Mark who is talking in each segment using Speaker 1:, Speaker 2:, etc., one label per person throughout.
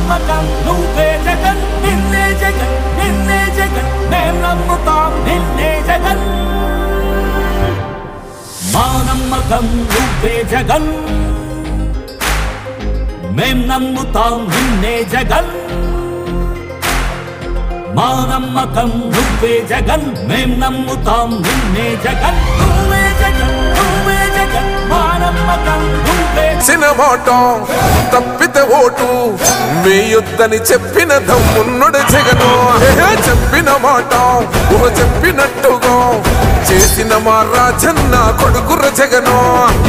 Speaker 1: నమ్మకం నువ్వే జగన్ నిన్నే జగన్ నిన్నే జగన్ మేం నమ్ముతాం నిన్నే జగన్ మా నమ్మకం నువ్వే జగన్ మేం నమ్ముతాం నిన్నే జగన్ మా నమ్మకం నువ్వే జగన్ మేం నమ్ముతాం నిన్నే జగన్ నువ్వే జగన్ నువ్వే జగన్ మా నమ్మకం నువ్వే
Speaker 2: సినమాట తప్పితే ఓటు వేయొద్దని చెప్పిన దమ్మున్నడు జగను చెప్పిన మాట చెప్పినట్టుగా చేసిన మా రాజన్న కొడుకుర జగను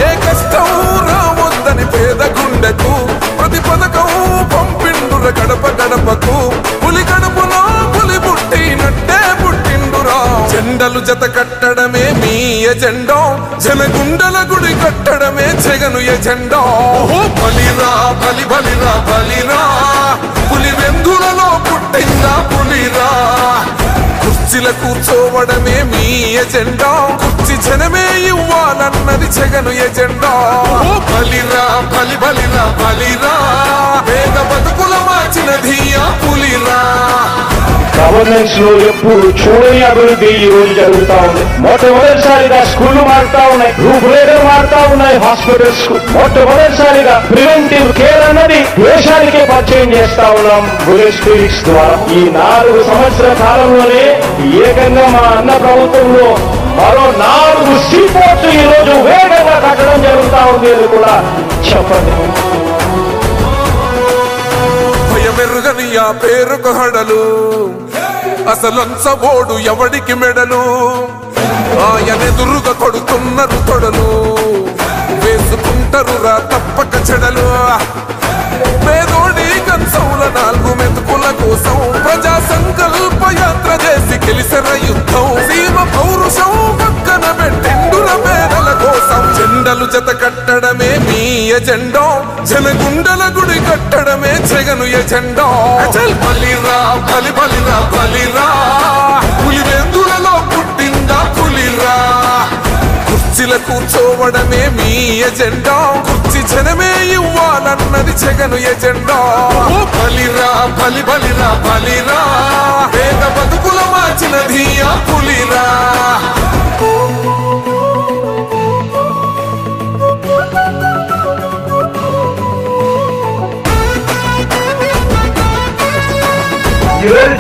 Speaker 2: ఏ కష్టం రావద్దని పేద గుండెకు ప్రతి పథకం పంపిండుర గడప గడపకు పులి గడపలో పులి పుట్టినట్టే పుట్టిండురా జెండలు జత కట్టడమే మీ ఎజెండా జనగుండల గుడి కట్టడమే జగను ఎజెండా బలిరా బలి బలిరా బలిరా పులి వెందులలో పుట్టిందా పులిరా కుర్చీల కూర్చోవడమే మీ ఎజెండా కుర్చీ జనమే ఇవ్వాలన్నది జగను ఎజెండా బలిరా బలి బలిరా బలిరా పేద బతుకుల మార్చినది ఆ పులిరా
Speaker 3: గవర్నెన్స్ లో ఎప్పుడు చూడని అభివృద్ధి ఈ రోజు జరుగుతా ఉంది. మొట్టమొదటిసారిగా స్కూళ్లు మారుతా ఉన్నాయి, రూపురేఖలు మారుతా ఉన్నాయి, హాస్పిటల్స్ మొట్టమొదటిసారిగా ప్రివెంటివ్ కేర్ అన్నది దేశానికే పరిచయం చేస్తా ఉన్నాం బుల్లెట్ క్లినిక్స్ ద్వారా. ఈ 4 సంవత్సరాల కాలంలోనే ఏకంగా మా అన్న ప్రభుత్వంలో మరో 4 సీపోర్ట్స్ ఈ రోజు వేగంగా కట్టడం జరుగుతా ఉంది అని కూడా చెప్పండి.
Speaker 2: మెరుగని ఆ పేరుకు హడలు అసలంచబోడు ఎవడికి మెడలు ఆయనెదురుగా కొడుతున్నారు తొడలు వేసుకుంటారు రా తప్పక చెడలు పేదోడి కంచంల 4 మెతుకుల కోసం ప్రజా సంకల్ప యాత్ర చేసి గెలిసిన యుద్ధం సీమ పౌరుషం పక్కన పెట్టిండుల పేదల కోసం జెండలు జత కట్టడమే మీ ఎజెండా జనగుండల గుడి కట్టడమే జగను ఎజెండా బలిరా బలి బలిరా బలిరా పులి వెందులలో పుట్టిందా పులిరా కుర్చీల కూర్చోవడమే మీ ఎజెండా కుర్చీ జనమే ఇవ్వాలన్నది జగను ఎజెండా బలిరా బలి బలిరా బలిరా పేద బతుకుల మార్చినది ఆ పులిరా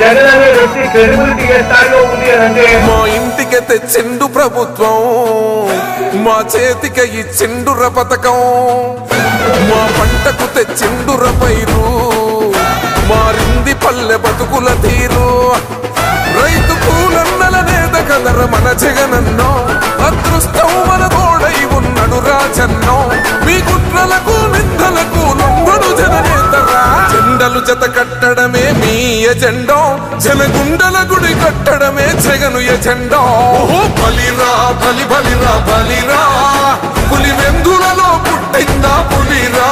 Speaker 3: జగన్ అనే వ్యక్తి క్రెడిబిలిటీ ఏ స్థాయిలో ఉంది అంటే
Speaker 2: మా ఇంటికి తెచ్చిండు ప్రభుత్వం మా చేతికి ఇచ్చిండుర పథకం మా పంటకు తెచ్చిండుర పైరు మారింది పల్లె బతుకుల తీరు రైతు కూలన్నల నేత కదర మన జగనన్నో అదృష్టం మన తోడై ఉన్నడు రాజన్నో మీ కుట్రలకు నిందలకు లొంగడు జననేతరా జెండలు జత కట్టడమే మీ ఎజెండా జనగుండల గుడి కట్టడమే జగను ఎజెండా బలిరా బలి బలిరా బలిరా పులి వెందులలో పుట్టిందా పులిరా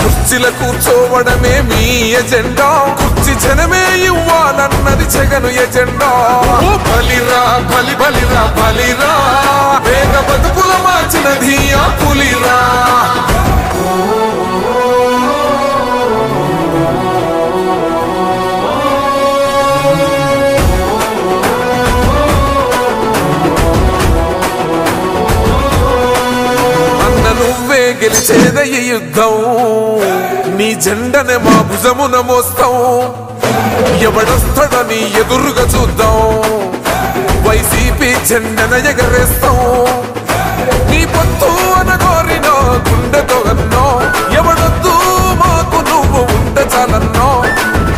Speaker 2: కుర్చీల కూర్చోవడమే మీ ఎజెండా కుర్చీ జనమే ఇవ్వాలన్నది జగను ఎజెండా బలిరా బలి బలిరా బలిరా పేద బతుకుల మార్చినది ఆ పులిరా నువ్వే గెలిచేద ఈ యుద్ధం నీ జెండనే మా భుజమున మోస్తాం ఎవడొస్తాడని ఎదురుగా చూద్దాం వైసీపీ జెండన ఎగరేస్తాం నీ పొత్తు అనగోరిన గుండెతో అన్నో ఎవడొద్దు మాకు నువ్వు ఉంటే చాలన్నో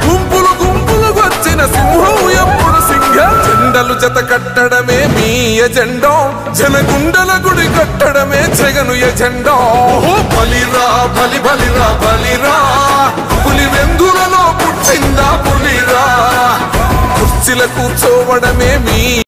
Speaker 2: గుంపులు గుంపులు వచ్చిన సింహం ఎప్పుడు సింహం జెండలు జత కట్టడమే మీ ఎజెండా జనగుండల గుడి కట్టడమే జగను ఎజెండా బలిరా బలి బలిరా బలిరా పులి వెందులలో పుట్టిందా పులిరా కుర్చీల కూర్చోవడమే మీ